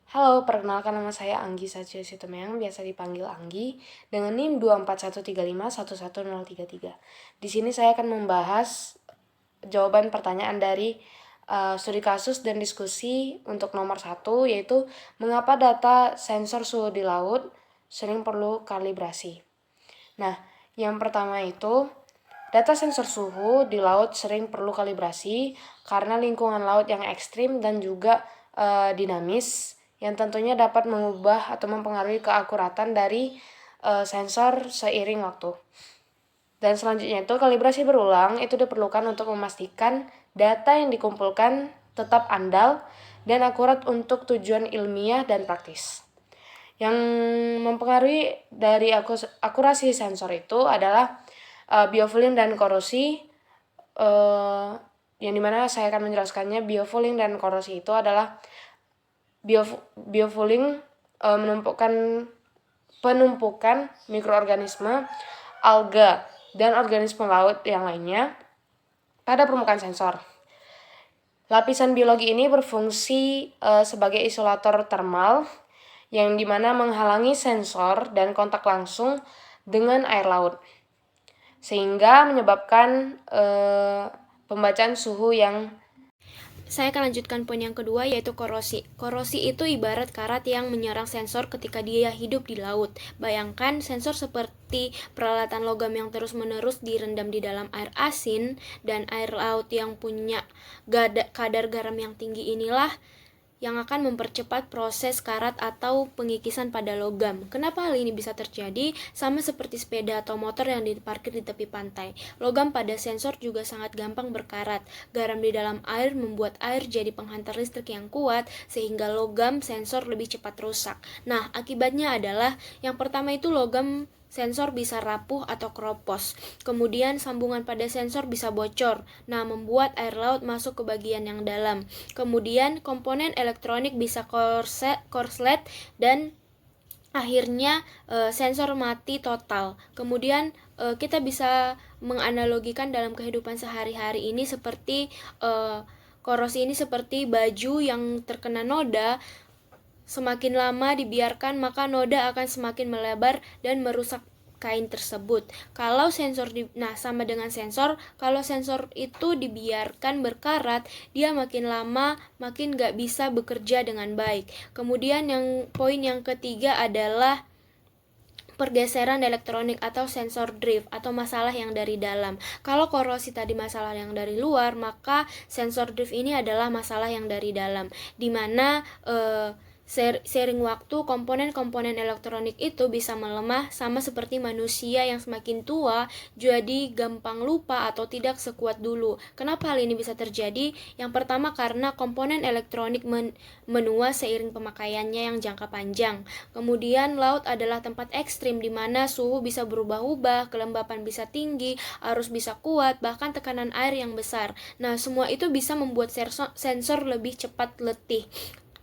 Halo, perkenalkan nama saya Anggi Satya Sitomeyang, biasa dipanggil Anggi, dengan NIM 24135111033. Di sini saya akan membahas jawaban pertanyaan dari studi kasus dan diskusi untuk nomor 1, yaitu mengapa data sensor suhu di laut sering perlu kalibrasi. Nah, yang pertama itu, data sensor suhu di laut sering perlu kalibrasi karena lingkungan laut yang ekstrim dan juga dinamis, yang tentunya dapat mengubah atau mempengaruhi keakuratan dari sensor seiring waktu. Dan selanjutnya itu, kalibrasi berulang itu diperlukan untuk memastikan data yang dikumpulkan tetap andal dan akurat untuk tujuan ilmiah dan praktis. Yang mempengaruhi dari akurasi sensor itu adalah biofouling dan korosi, yang dimana saya akan menjelaskannya. Biofouling dan korosi itu adalah biofouling penumpukan mikroorganisme, alga, dan organisme laut yang lainnya pada permukaan sensor. Lapisan biologi ini berfungsi sebagai isolator termal yang dimana menghalangi sensor dan kontak langsung dengan air laut, sehingga menyebabkan pembacaan suhu yang Saya akan lanjutkan poin yang kedua, yaitu korosi. Korosi itu ibarat karat yang menyerang sensor ketika dia hidup di laut. Bayangkan sensor seperti peralatan logam yang terus-menerus direndam di dalam air asin dan air laut yang punya kadar garam yang tinggi inilah yang akan mempercepat proses karat atau pengikisan pada logam. Kenapa hal ini bisa terjadi? Sama seperti sepeda atau motor yang diparkir di tepi pantai. Logam pada sensor juga sangat gampang berkarat. Garam di dalam air membuat air jadi penghantar listrik yang kuat, sehingga logam sensor lebih cepat rusak. Nah, akibatnya adalah yang pertama itu logam sensor bisa rapuh atau keropos. Kemudian sambungan pada sensor bisa bocor. Nah, membuat air laut masuk ke bagian yang dalam. Kemudian komponen elektronik bisa korslet dan akhirnya sensor mati total. Kemudian kita bisa menganalogikan dalam kehidupan sehari-hari ini seperti korosi ini seperti baju yang terkena noda. Semakin lama dibiarkan, maka noda akan semakin melebar dan merusak kain tersebut. Kalau sensor sama dengan sensor, kalau sensor itu dibiarkan berkarat, dia makin lama makin gak bisa bekerja dengan baik. Kemudian poin yang ketiga adalah pergeseran elektronik atau sensor drift atau masalah yang dari dalam. Kalau korosi tadi masalah yang dari luar, maka sensor drift ini adalah masalah yang dari dalam, di mana sering waktu komponen-komponen elektronik itu bisa melemah, sama seperti manusia yang semakin tua jadi gampang lupa atau tidak sekuat dulu. Kenapa hal ini bisa terjadi? Yang pertama karena komponen elektronik menua seiring pemakaiannya yang jangka panjang. Kemudian laut adalah tempat ekstrim di mana suhu bisa berubah-ubah, kelembapan bisa tinggi, arus bisa kuat, bahkan tekanan air yang besar. Nah, semua itu bisa membuat sensor lebih cepat letih.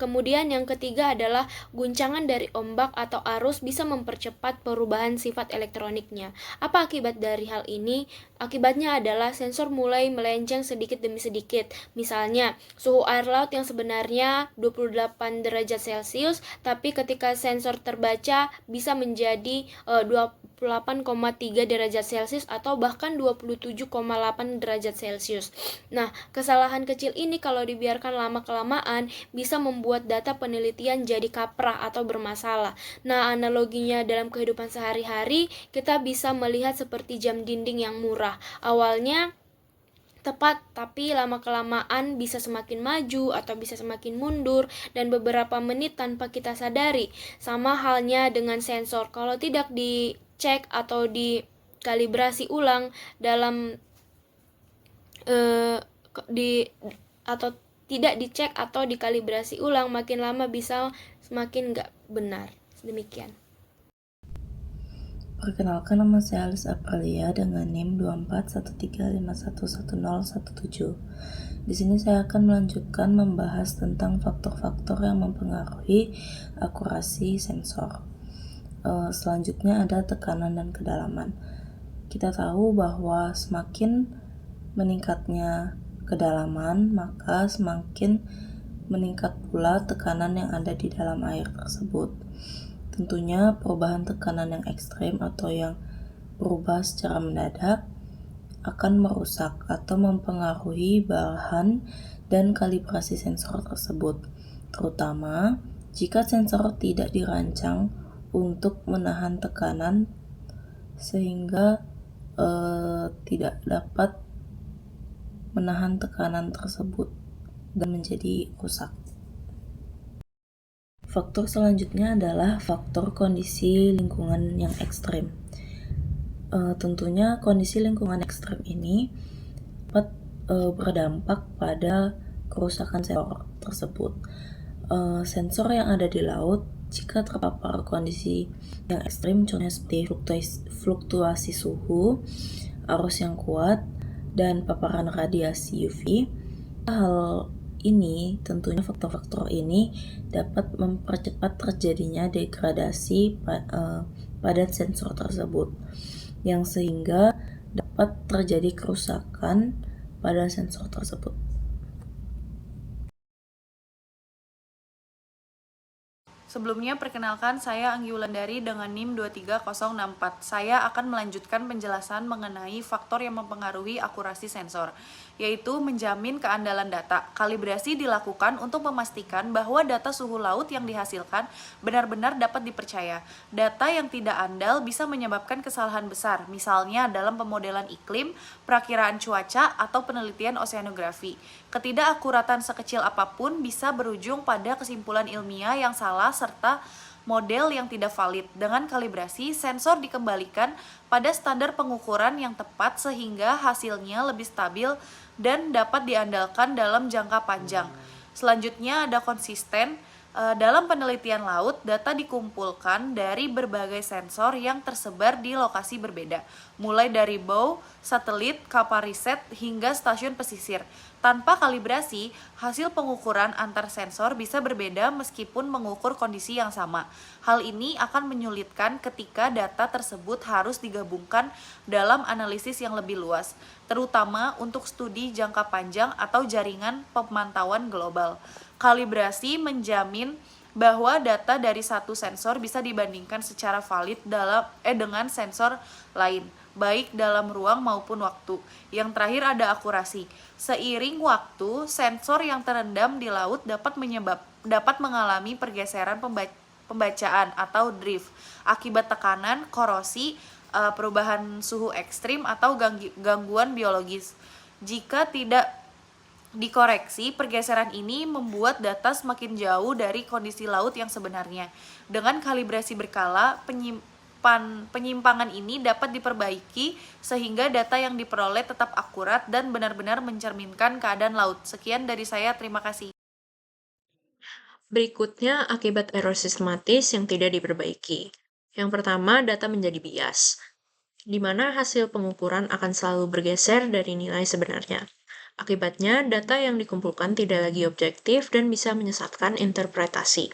Kemudian yang ketiga adalah guncangan dari ombak atau arus bisa mempercepat perubahan sifat elektroniknya. Apa akibat dari hal ini? Akibatnya adalah sensor mulai melenceng sedikit demi sedikit. Misalnya, suhu air laut yang sebenarnya 28 derajat Celcius, tapi ketika sensor terbaca bisa menjadi 28,3 derajat Celcius atau bahkan 27,8 derajat Celcius. Nah, kesalahan kecil ini kalau dibiarkan lama-kelamaan bisa membuat data penelitian jadi kaprah atau bermasalah. Nah, analoginya dalam kehidupan sehari-hari, kita bisa melihat seperti jam dinding yang murah. Awalnya tepat, tapi lama-kelamaan bisa semakin maju atau bisa semakin mundur dan beberapa menit tanpa kita sadari. Sama halnya dengan sensor, kalau tidak dicek atau dikalibrasi ulang dalam atau tidak dicek atau dikalibrasi ulang, makin lama bisa semakin nggak benar. Demikian. Perkenalkan, nama saya Alice Aprilia dengan NIM 24135111017. Di sini saya akan melanjutkan membahas tentang faktor-faktor yang mempengaruhi akurasi sensor. Selanjutnya ada tekanan dan kedalaman. Kita tahu bahwa semakin meningkatnya kedalaman, maka semakin meningkat pula tekanan yang ada di dalam air tersebut. Tentunya perubahan tekanan yang ekstrem atau yang berubah secara mendadak akan merusak atau mempengaruhi bahan dan kalibrasi sensor tersebut, terutama jika sensor tidak dirancang untuk menahan tekanan sehingga tidak dapat menahan tekanan tersebut dan menjadi rusak. Faktor selanjutnya adalah faktor kondisi lingkungan yang ekstrem. Tentunya kondisi lingkungan ekstrem ini dapat berdampak pada kerusakan sensor tersebut. Sensor yang ada di laut jika terpapar kondisi yang ekstrem, contohnya seperti fluktuasi suhu, arus yang kuat, dan paparan radiasi UV, hal ini tentunya faktor-faktor ini dapat mempercepat terjadinya degradasi pada sensor tersebut, yang sehingga dapat terjadi kerusakan pada sensor tersebut. Sebelumnya, perkenalkan saya Anggi Wulandari dengan NIM 23064. Saya akan melanjutkan penjelasan mengenai faktor yang mempengaruhi akurasi sensor, yaitu menjamin keandalan data. Kalibrasi dilakukan untuk memastikan bahwa data suhu laut yang dihasilkan benar-benar dapat dipercaya. Data yang tidak andal bisa menyebabkan kesalahan besar, misalnya dalam pemodelan iklim, perakiraan cuaca, atau penelitian oseanografi. Ketidakakuratan sekecil apapun bisa berujung pada kesimpulan ilmiah yang salah serta model yang tidak valid. Dengan kalibrasi, sensor dikembalikan pada standar pengukuran yang tepat sehingga hasilnya lebih stabil dan dapat diandalkan dalam jangka panjang. Selanjutnya ada konsisten. Dalam penelitian laut, data dikumpulkan dari berbagai sensor yang tersebar di lokasi berbeda, mulai dari bow, satelit, kapal riset, hingga stasiun pesisir. Tanpa kalibrasi, hasil pengukuran antar sensor bisa berbeda meskipun mengukur kondisi yang sama. Hal ini akan menyulitkan ketika data tersebut harus digabungkan dalam analisis yang lebih luas, terutama untuk studi jangka panjang atau jaringan pemantauan global. Kalibrasi menjamin bahwa data dari satu sensor bisa dibandingkan secara valid dengan sensor lain, baik dalam ruang maupun waktu. Yang terakhir ada akurasi. Seiring waktu, sensor yang terendam di laut dapat mengalami pergeseran pembacaan atau drift akibat tekanan, korosi, perubahan suhu ekstrim atau gangguan biologis. Jika tidak dikoreksi, pergeseran ini membuat data semakin jauh dari kondisi laut yang sebenarnya. Dengan kalibrasi berkala, penyimpangan ini dapat diperbaiki sehingga data yang diperoleh tetap akurat dan benar-benar mencerminkan keadaan laut. Sekian dari saya, terima kasih. Berikutnya, akibat error sistematis yang tidak diperbaiki. Yang pertama, data menjadi bias, di mana hasil pengukuran akan selalu bergeser dari nilai sebenarnya. Akibatnya, data yang dikumpulkan tidak lagi objektif dan bisa menyesatkan interpretasi.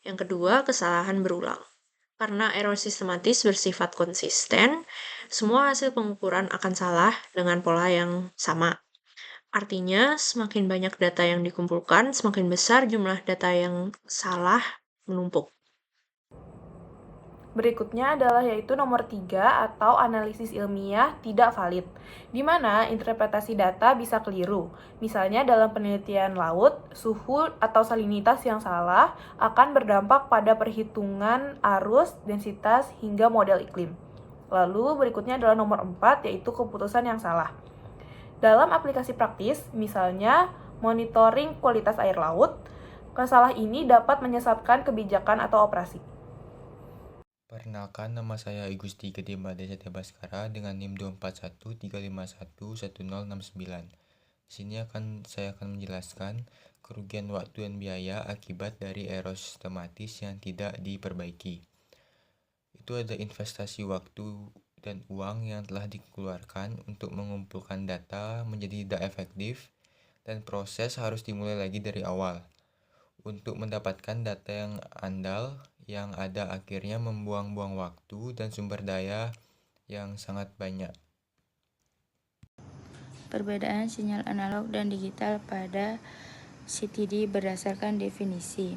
Yang kedua, kesalahan berulang. Karena error sistematis bersifat konsisten, semua hasil pengukuran akan salah dengan pola yang sama. Artinya, semakin banyak data yang dikumpulkan, semakin besar jumlah data yang salah menumpuk. Berikutnya adalah yaitu nomor 3 atau analisis ilmiah tidak valid, di mana interpretasi data bisa keliru. Misalnya dalam penelitian laut, suhu atau salinitas yang salah akan berdampak pada perhitungan arus, densitas, hingga model iklim. Lalu berikutnya adalah nomor 4 yaitu keputusan yang salah. Dalam aplikasi praktis, misalnya monitoring kualitas air laut, kesalahan ini dapat menyesatkan kebijakan atau operasi. Perkenalkan, nama saya Igusti Gede Madya Baskara dengan NIM 241-351-1069. Di sini saya akan menjelaskan kerugian waktu dan biaya akibat dari error sistematis yang tidak diperbaiki. Itu ada investasi waktu dan uang yang telah dikeluarkan untuk mengumpulkan data menjadi tidak efektif dan proses harus dimulai lagi dari awal. Untuk mendapatkan data yang andal, yang ada akhirnya membuang-buang waktu dan sumber daya yang sangat banyak. Perbedaan sinyal analog dan digital pada CTD berdasarkan definisi.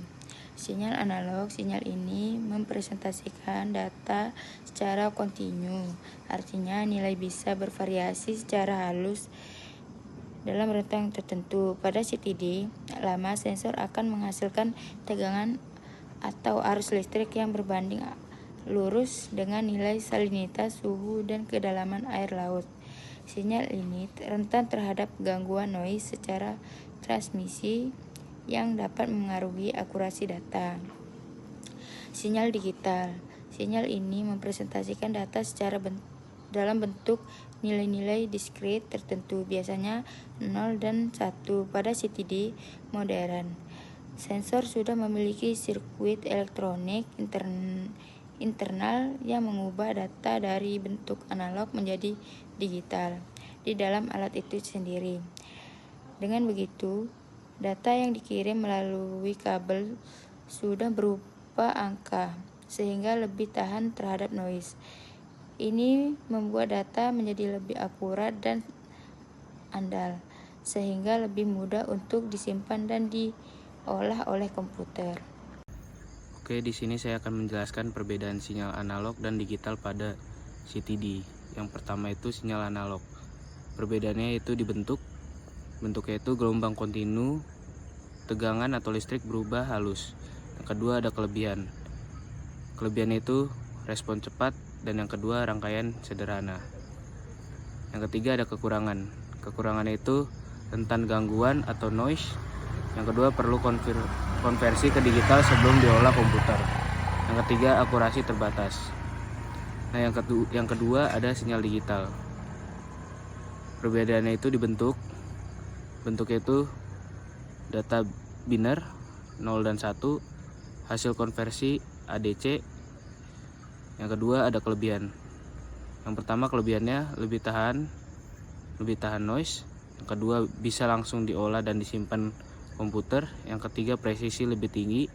Sinyal analog, sinyal ini mempresentasikan data secara kontinu. Artinya nilai bisa bervariasi secara halus dalam rentang tertentu. Pada CTD lama, sensor akan menghasilkan tegangan atau arus listrik yang berbanding lurus dengan nilai salinitas, suhu, dan kedalaman air laut. Sinyal ini rentan terhadap gangguan noise secara transmisi yang dapat mengaruhi akurasi data. Sinyal digital. Sinyal ini mempresentasikan data secara dalam bentuk nilai-nilai diskrit tertentu, biasanya 0 dan 1 pada CTD modern. Sensor sudah memiliki sirkuit elektronik internal yang mengubah data dari bentuk analog menjadi digital di dalam alat itu sendiri. Dengan begitu, data yang dikirim melalui kabel sudah berupa angka, sehingga lebih tahan terhadap noise. Ini membuat data menjadi lebih akurat dan andal, sehingga lebih mudah untuk disimpan dan diolah oleh komputer. Oke, di sini saya akan menjelaskan perbedaan sinyal analog dan digital pada CTD. Yang pertama itu sinyal analog. Perbedaannya itu di bentuknya itu gelombang kontinu, tegangan atau listrik berubah halus. Yang kedua ada kelebihan. Kelebihannya itu respon cepat, dan yang kedua rangkaian sederhana. Yang ketiga ada kekurangan. Kekurangannya itu rentan gangguan atau noise. Yang kedua perlu konversi ke digital sebelum diolah komputer. Yang ketiga akurasi terbatas. Nah, yang kedua ada sinyal digital. Perbedaannya itu di bentuknya itu data biner 0 dan 1, hasil konversi ADC. Yang kedua ada kelebihan. Yang pertama kelebihannya lebih tahan noise. Yang kedua bisa langsung diolah dan disimpan komputer. Yang ketiga presisi lebih tinggi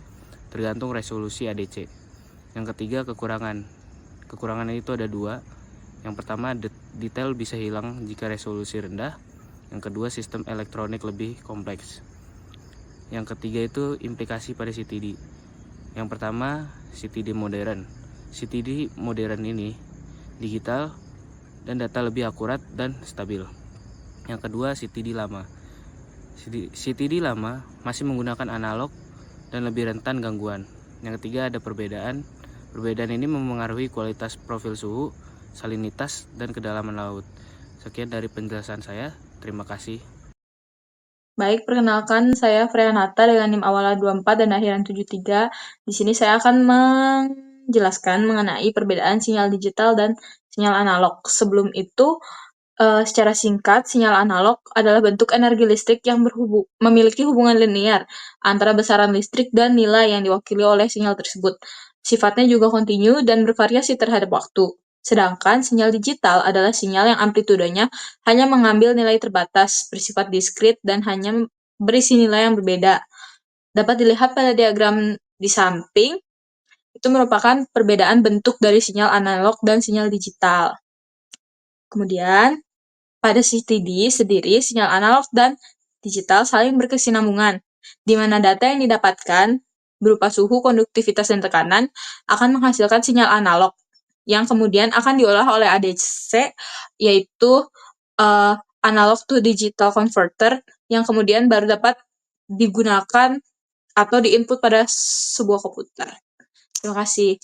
tergantung resolusi ADC. Yang ketiga kekurangannya itu ada dua. Yang pertama detail bisa hilang jika resolusi rendah. Yang kedua sistem elektronik lebih kompleks. Yang ketiga itu implikasi pada CTD. Yang pertama CTD modern. CTD modern ini digital dan data lebih akurat dan stabil. Yang kedua CTD lama. CTD lama masih menggunakan analog dan lebih rentan gangguan. Yang ketiga ada perbedaan. Perbedaan ini memengaruhi kualitas profil suhu, salinitas, dan kedalaman laut. Sekian dari penjelasan saya. Terima kasih. Baik, perkenalkan saya Freyanata dengan NIM awalnya 24 dan akhiran 73. Di sini saya akan menjelaskan mengenai perbedaan sinyal digital dan sinyal analog. Sebelum itu, secara singkat, sinyal analog adalah bentuk energi listrik yang memiliki hubungan linear antara besaran listrik dan nilai yang diwakili oleh sinyal tersebut. Sifatnya juga kontinu dan bervariasi terhadap waktu. Sedangkan sinyal digital adalah sinyal yang amplitudenya hanya mengambil nilai terbatas, bersifat diskrit, dan hanya berisi nilai yang berbeda. Dapat dilihat pada diagram di samping, itu merupakan perbedaan bentuk dari sinyal analog dan sinyal digital. Kemudian, pada CTD sendiri, sinyal analog dan digital saling berkesinambungan, di mana data yang didapatkan berupa suhu, konduktivitas, dan tekanan akan menghasilkan sinyal analog, yang kemudian akan diolah oleh ADC, yaitu analog to digital converter, yang kemudian baru dapat digunakan atau diinput pada sebuah komputer. Terima kasih.